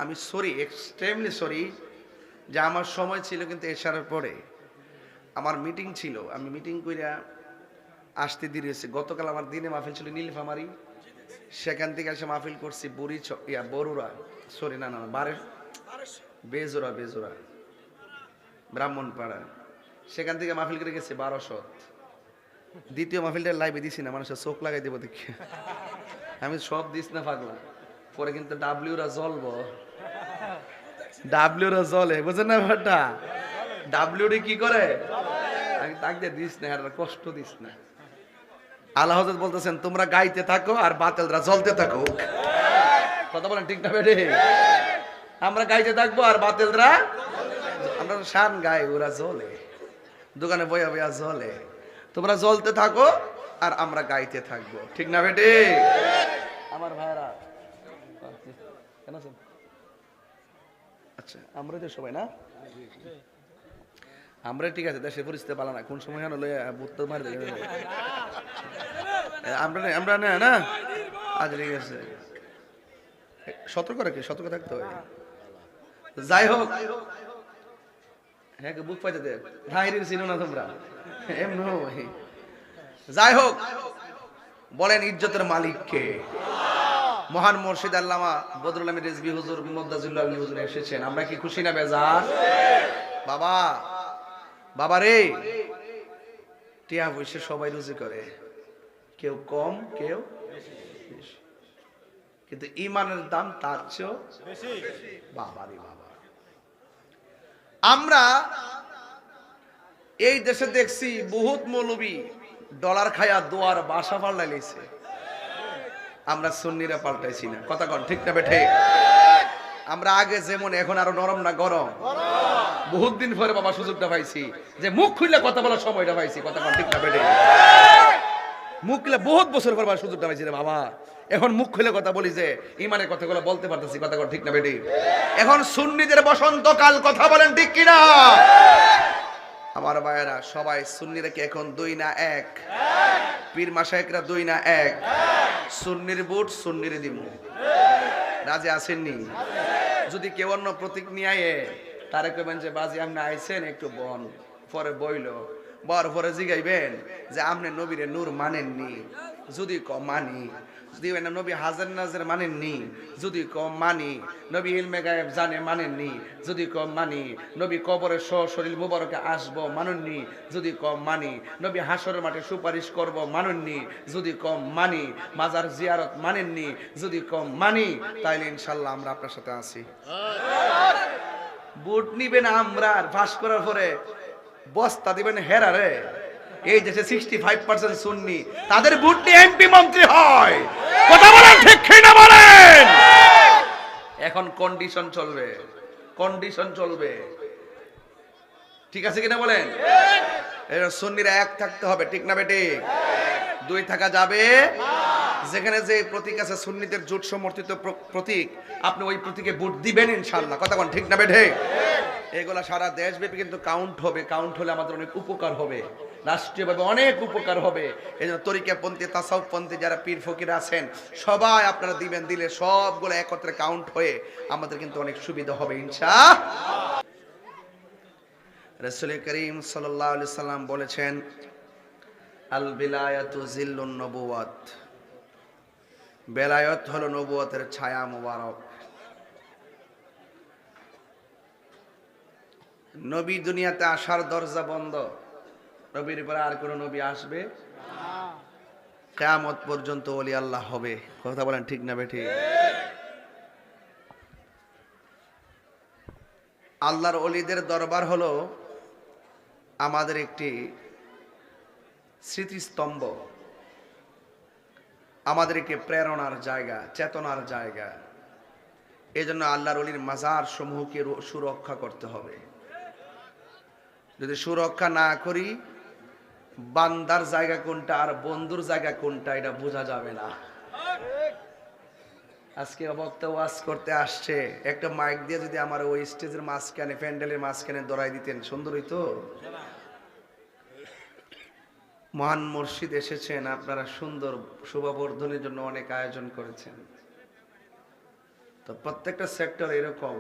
আমি sorry, extremely sorry যে আমার সময় ছিল কিন্তু এশারের পরে আমার মিটিং ছিল। আমি মিটিং কইরা আসতে দেরি হয়েছে। গতকাল আমার দিনে মাহফিল ছিল নীলফামারী, সেখান থেকে এসে মাহফিল করছি বরুড়া, সরি না না বারের বেজোড়া বেজোড়া ব্রাহ্মণপাড়া, সেখান থেকে মাহফিল করে গেছি 1200। দ্বিতীয় মাহফিলটা লাইভে দিছি না, মানুষের চোখ লাগাই দেবো দেখি। আমি সব দিস না পাগলা, পরে কিন্তু ডাব্লিউরা জ্বলবো, ডাব্লিউরা জ্বলে, বুঝেন না ব্যাপারটা? ডাব্লিউডি কি করে? আমি তাকে দিস না, আর কষ্ট দিস না। আল্লাহ হযরত বলতেছেন তোমরা গাইতে থাকো আর বাতিলরা জ্বলতে থাকো। কথা বলেন ঠিক না বেটে? আমরা গাইতে থাকবো আর বাতিলরা, আমরা শান গাই, ওরা জ্বলে, দোকানে বইয়া বইয়া জ্বলে। তোমরা জ্বলতে থাকো আর আমরা গাইতে থাকবো, ঠিক না বেটে? আমার ভাইরা কেন আছেন? আচ্ছা, আমরা তো সবাই না, আমরা ঠিক আছে, দেশের পরিস্থিতি ভালো না, কোন সময় হলো বুঝতে মারি দেবে। আমরা না না আজ ঠিক আছে, সতর্ক রাখি, সতর্ক থাকতে হবে। যাই হোক, হ্যাঁ বুক পাইতে দে ভাইরে ছিল না তোমরা এমনি। যাই হোক, বলেন ইজ্জতের মালিক কে? মহান মুর্শিদ আল্লামা বদরুল আমিন রিজভী হুজুর মুদাজ্জিলুল আলী হুজুর এসেছেন। আমরা কি খুশি না বেজার? বাবা বাবা রে, টিয়া পয়সা সবাই রুজি করে, কেউ কম কেউ বেশি, কিন্তু ইমানের দাম তার চেয়েও বেশি। বাবা রে বাবা, আমরা এই দেশে দেখছি বহুত মৌলবী ডলার খায়া দোয়ার বাসা পাল্টাইছে, আমরা সুন্নিরা পাল্টাইছি না। কথা কন ঠিক না বেঠে? আমরা আগে যেমন, এখন আরো নরম না গরম? বহুত দিন পরে বাবা সুযোগটা পাইছি যে মুখ খুললে কথা বলার সময়টা পাইছি। কথা কন ঠিক না বেঠে? মুখ খুলে বহুত বছর পর সুযোগটা পাইছি রে বাবা, এখন মুখ খুলে কথা বলি যে ইমানের কথাগুলো বলতে পারতেছি। কথা কন ঠিক না বেঠে? এখন সুন্নিদের বসন্তকাল, কথা বলেন ঠিক কিনা? আমার ভাইয়েরা সবাই সুন্নিরা কি এখন দুই না এক? পীর মাশায়েখরা দুই না এক? সুন্নির বুট সুন্নির দিমু, রাজি আসেননি? যদি কেউ অন্য প্রতীক নিয়ে আয়ে তারে কইবেন যে বাজি আপনি আইছেন একটু বন, পরে বইল বর পরে জিগাইবেন যে আপনি নবীরে নূর মানেননি? যদি কম মানি, যদি নবী হাজার নাজার মানেননি? যদি কম মানি, নবী ইলমে গায়েব জানে মানেননি? যদি কম মানি, নবী কবরে শরীর মুবারকে আসবো মানেননি? যদি কম মানি, নবী হাসরের মাঠে সুপারিশ করব মানেননি? যদি কম মানি, মাজার জিয়ারত মানেননি? যদি কম মানি, তাইলে ইনশাআল্লাহ আমরা আপনার সাথে আছি। বুট নিবেন আমরা, আর পাস করার পরে বস্তা দিবেন হেরারে। এই দেশে 65% সুন্নি, তাদের বুট নিয়ে এমপি মন্ত্রী হয়। কথা বলেন ঠিক কিনা বলেন? এখন কন্ডিশন চলবে, কন্ডিশন চলবে, ঠিক আছে কিনা বলেন? এরা সুন্নিরা এক থাকতে হবে, ঠিক না বেটি? দুই থাকা যাবে না। যেখানে যে প্রতীক আছে সুন্নিদের জোট সমর্থিত প্রতীক, আপনি ওই প্রতীকে ভোট দিবেন ইনশাআল্লাহ। কথা কোন ঠিক না বেঠে? এগুলা সারা দেশব্যাপী কিন্তু কাউন্ট হবে, কাউন্ট হলে আমাদের অনেক উপকার হবে, রাষ্ট্রীয়ভাবে অনেক উপকার হবে। এই জন্য তরিকাপন্থী তাসাউফপন্থী যারা পীর ফকির আছেন সবাই আপনারা দিবেন, দিলে সবগুলো একত্রে কাউন্ট হয়ে আমাদের কিন্তু অনেক সুবিধা হবে ইনশাআল্লাহ। রাসূল করিম সাল্লাল্লাহু আলাইহি সাল্লাম বলেছেন, আল বিলায়াতু জিল্লুন নবুওয়াত, বেলায়ত হলো নবুয়তের ছায়া মোবারক। নবী দুনিয়াতে আসার দরজা বন্ধ, নবীর পরে আর কোন নবী আসবে না, কিয়ামত পর্যন্ত ওলি আল্লাহ হবে। কথা বলেন ঠিক না বেঠি? আল্লাহর ওলিদের দরবার হলো আমাদের একটি স্মৃতিস্তম্ভ, আমাদেরকে প্রেরণার জায়গা, চেতনার জায়গা। এই জন্য আল্লাহর ওলির মাজার সমূহকে সুরক্ষা করতে হবে। যদি সুরক্ষা না করি, বান্দার জায়গা কোনটা আর বন্ধুর জায়গা কোনটা এটা বোঝা যাবে না। আজকে বক্তা ওয়াজ করতে আসছে, একটা মাইক দিয়ে যদি আমার ওই স্টেজের মাঝখানে, প্যান্ডেলের মাঝখানে দড়াই দিতেন, সুন্দর হইতো। মহান মুর্শিদ এসেছেন, আপনারা সুন্দর শোভাবর্ধনের জন্য অনেক আয়োজন করেছেন, তো প্রত্যেকটা সেক্টর এরকম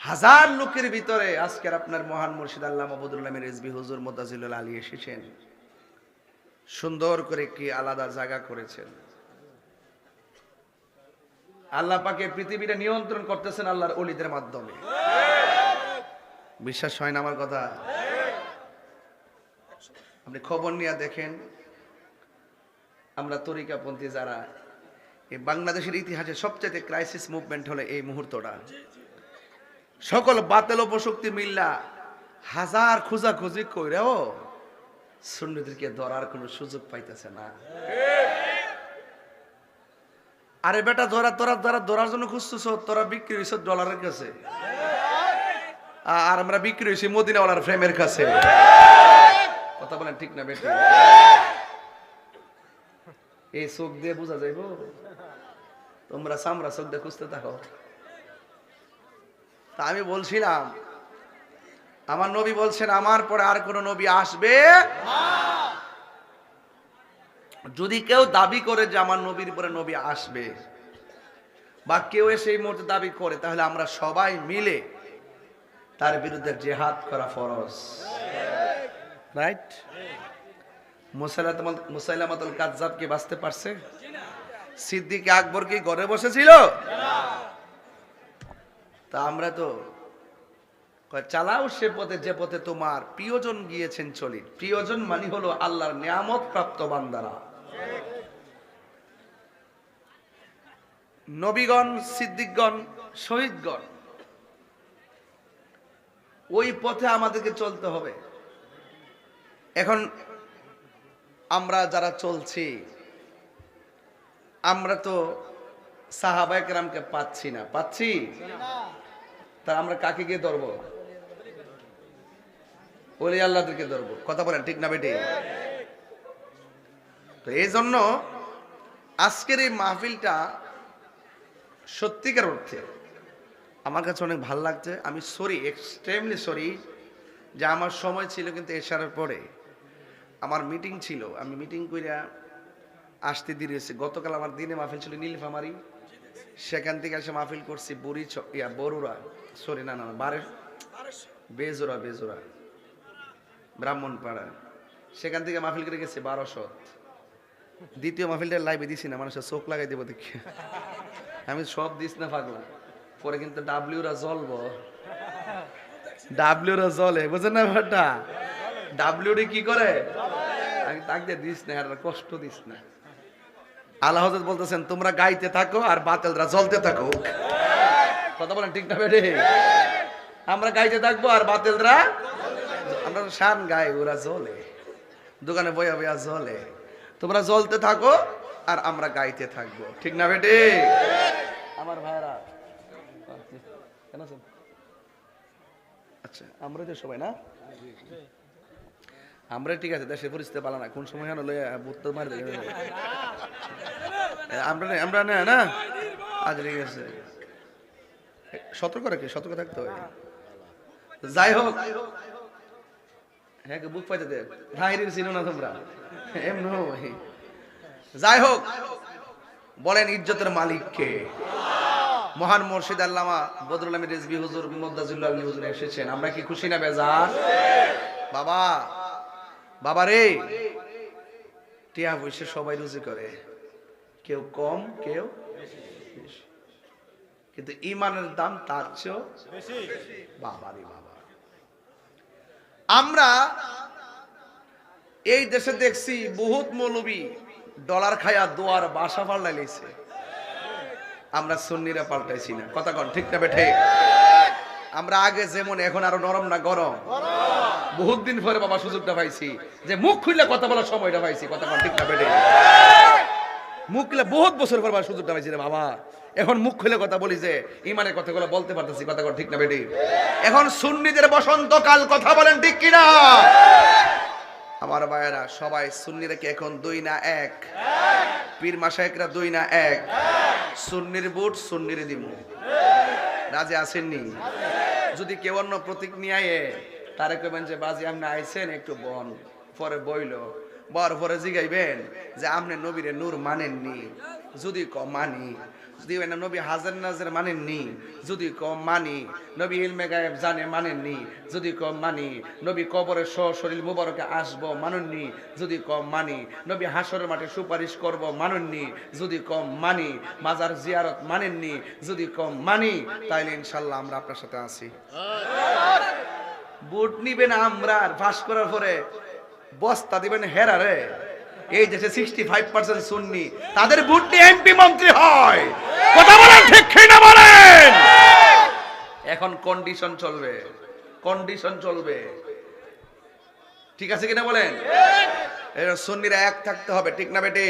হাজার লোকের ভিতরে আজকের আপনার মহান মুর্শিদ আল্লামা বদরুল আমিন রিজভী হুজুর মুতাজিলুল আলী এসেছেন, সুন্দর করে কি আলাদা জায়গা করেছেন। আল্লাহ পাকে পৃথিবীটা নিয়ন্ত্রণ করতেছেন আল্লাহর ওলিদের মাধ্যমে। বিশ্বাস হয় না আমার কথা? আপনি খবর নিয়ে দেখেন, আমরা তরিকাপন্থী যারা, এই বাংলাদেশের ইতিহাসে সবচেয়ে ক্রাইসিস মুভমেন্ট হলো এই মুহূর্তটা। সকল বাতিল উপশক্তি মিল্লা হাজার খোঁজাখুঁজি কইরাও সুন্নিদেরকে ধরার কোনো সুযোগ পাইতেছে না। আরে বেটা, ধরার জন্য খুঁজতেছ, তোরা বিক্রি হয়েছ ডলারের কাছে, আর আমরা বিক্রি হয়েছি মদিনাওয়ালার ফ্রেমের কাছে। কথা বলেন ঠিক না বেটা? এই চোখ দিয়ে বোঝা যাইব? তোমরা সামরা চোখ দিয়ে খুঁজতে থাকো। তা আমি বলছিলাম, আমার নবী বলছেন আমার পরে আর কোন নবী আসবে যদি কেউ দাবি করে যে আমার নবীর পরে নবী আসবে, বা কেউ সেই মুহূর্তে দাবি করে, তাহলে আমরা সবাই মিলে তার বিরুদ্ধে জিহাদ করা ফরজ। রাইট? মুসাইলামাতুল কাযযাব কি বাঁচতে পারছে? সিদ্দিক আকবর কি ঘরে বসেছিল? তা আমরা তো চালাও সে পথে যে পথে তোমার প্রিয়জন গিয়েছেন চলি। প্রিয়জন মানে হলো আল্লাহর নিয়ামত প্রাপ্ত বান্দারা, নবীগণ, সিদ্দিকগণ, শহীদগণ। ওই পথে আমাদেরকে চলতে হবে। এখন আমরা যারা চলছি, আমরা তো সাহাবায়ে কেরামকে পাচ্ছি না। পাচ্ছি? তা আমরা কাকে গিয়ে ধরবো? ওলি আল্লাহদেরকে ধরবো। কথা বলেন ঠিক না বেটি? তো এই জন্য আজকের এই মাহফিলটা সত্যিকার অর্থে আমার কাছে অনেক ভালো লাগছে। আমি সরি, এক্সট্রিমলি সরি যে আমার সময় ছিল কিন্তু এশারের পরে আমার মিটিং ছিল। আমি মিটিং কইরা আসতে দেরি হয়েছে। গতকাল আমার দিনে মাহফিল ছিল নীলফামারী, সেখান থেকে এসে মাহফিল করছি বরুড়া, সরি না বেজোরা ব্রাহ্মণপাড়া। সেখান থেকে মাহফিল করে গেছে 1200। দ্বিতীয় মাহফিলটা লাইভে দিছি না, মানুষের চোখ লাগাই দেবো দেখি। আমি সব দিস না পাগলা, পরে কিন্তু ডাব্লিউরা জ্বলবো। ডাব্লিউরা জ্বলে, বুঝেন না ব্যাপারটা? ডাব্লিউডি কি করে? আমি তাকে দিস না, আর কষ্ট দিস না। আল্লাহ হযরত বলতেছেন তোমরা গাইতে থাকো আর বাতিলরা জ্বলতে থাকো। কথা বলেন ঠিক না বেটে? আমরা গাইতে থাকবো আর বাতিলরা, আমরা শান গাই, ওরা জ্বলে, দোকানে বইয়া বইয়া জ্বলে। তোমরা জ্বলতে থাকো আর আমরা গাইতে থাকবো। ঠিক না বেটে? আমার ভাইরা কেন আছেন? আচ্ছা, আমরা তো সবাই না, আমরা ঠিক আছে। দেশের পরিস্থিতি ভালো না, কোন সময় বুঝতে মারি আমরা না। আচ্ছা ঠিক আছে, সতর্ক রাখি, সতর্ক থাকতে হবে। যাই হোক, হ্যাঁ বুক পাইতে দে ভাই, ছিল না তোমরা এমনি। যাই হোক, বলেন ইজ্জতের মালিক কে? মহান মুর্শিদ আল্লামা বদরুল আমিন রিজভী হুজুর মুতাজিলুল আলী হুজুর এসেছেন। আমরা কি খুশি না বেজার? বাবা রে, টিয়া পয়সা সবাই রুজি করে, কেউ কম কেউ বেশি, কিন্তু ইমানের দাম তার চেয়েও বেশি। বাবা রে বাবা, আমরা এই দেশে দেখছি বহুত মৌলবী ডলার খায়া দোয়ার বাসা পাল্টাইছে, আমরা সুন্নিরা পাল্টাইছি না। কথা কন ঠিক না বেঠে? আমরা আগে যেমন, এখন আরো নরম না গরম? বহুত দিন পরে বাবা সুযোগটা পাইছি যে মুখ খুললে কথা বলার সময়টা পাইছি। কথা কন ঠিক না বেঠে? মুখ খুলে বহুত বছর পর সুযোগটা পাইছি রে বাবা, এখন মুখ খুলে কথা বলি যে ইমানের কথাগুলো বলতে পারতেছি। কথা কন ঠিক না বেঠে? এখন সুন্নিদের বসন্তকাল। কথা বলেন ঠিক কিনা? আমার ভাইয়েরা, সবাই সুন্নিরা কি এখন 2 না 1? পীর মাশায়েখরা 2 না 1? সুন্নির বুট সুন্নির দিমু, রাজি আসেননি? যদি কেউ অন্য প্রতীক নিয়ে আয়ে, তারে কইবেন যে বাজি আপনি আইছেন একটু বন, পরে বইল বর পরে জিগাইবেন যে আপনি নবীরে নূর মানেননি। যদি মানি, দিবেন না। নবী হাজার নাজের মানেননি, যদি কম মানি। নবী ইলমে গায়েব জানে, মানেননি, যদি কম মানি। নবী কবরে শরীর মুবারকে আসবো, মানেননি, যদি কম মানি। নবী হাসরের মাঠে সুপারিশ করব, মানেননি, যদি কম মানি। মাজার জিয়ারত মানেননি, যদি কম মানি। তাইলে ইনশাল্লাহ আমরা আপনার সাথে আছি। বুট নিবেন আমরা, আর পাস করার পরে বস্তা দিবেন হেরারে। এই দেশে 65% সুন্নি, তাদের বুট নিয়ে এমপি মন্ত্রী হয়। কথা বলেন ঠিক কি না বলেন? এখন কন্ডিশন চলবে, কন্ডিশন চলবে, ঠিক আছে কিনা বলেন? এই সুন্নিরা এক থাকতে হবে, ঠিক না বেটি?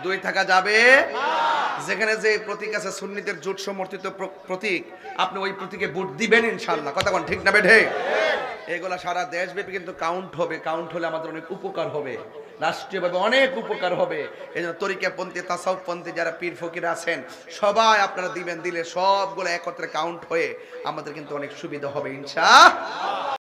দুই থাকা যাবে। যেখানে যে প্রতীক আছে সুন্নিদের জোট সমর্থিত প্রতীক, আপনি ওই প্রতীকে ভোট দিবেন ইনশাআল্লাহ। কথা কোন ঠিক না বেঠে? এগুলা সারা দেশব্যাপী কিন্তু কাউন্ট হবে। কাউন্ট হলে আমাদের অনেক উপকার হবে, রাষ্ট্রীয়ভাবে অনেক উপকার হবে। এই জন্য তরিকাপন্থী, তাসাউফপন্থী যারা পীর ফকির আছেন সবাই আপনারা দিবেন। দিলে সবগুলো একত্রে কাউন্ট হয়ে আমাদের কিন্তু অনেক সুবিধা হবে ইনশাআল্লাহ।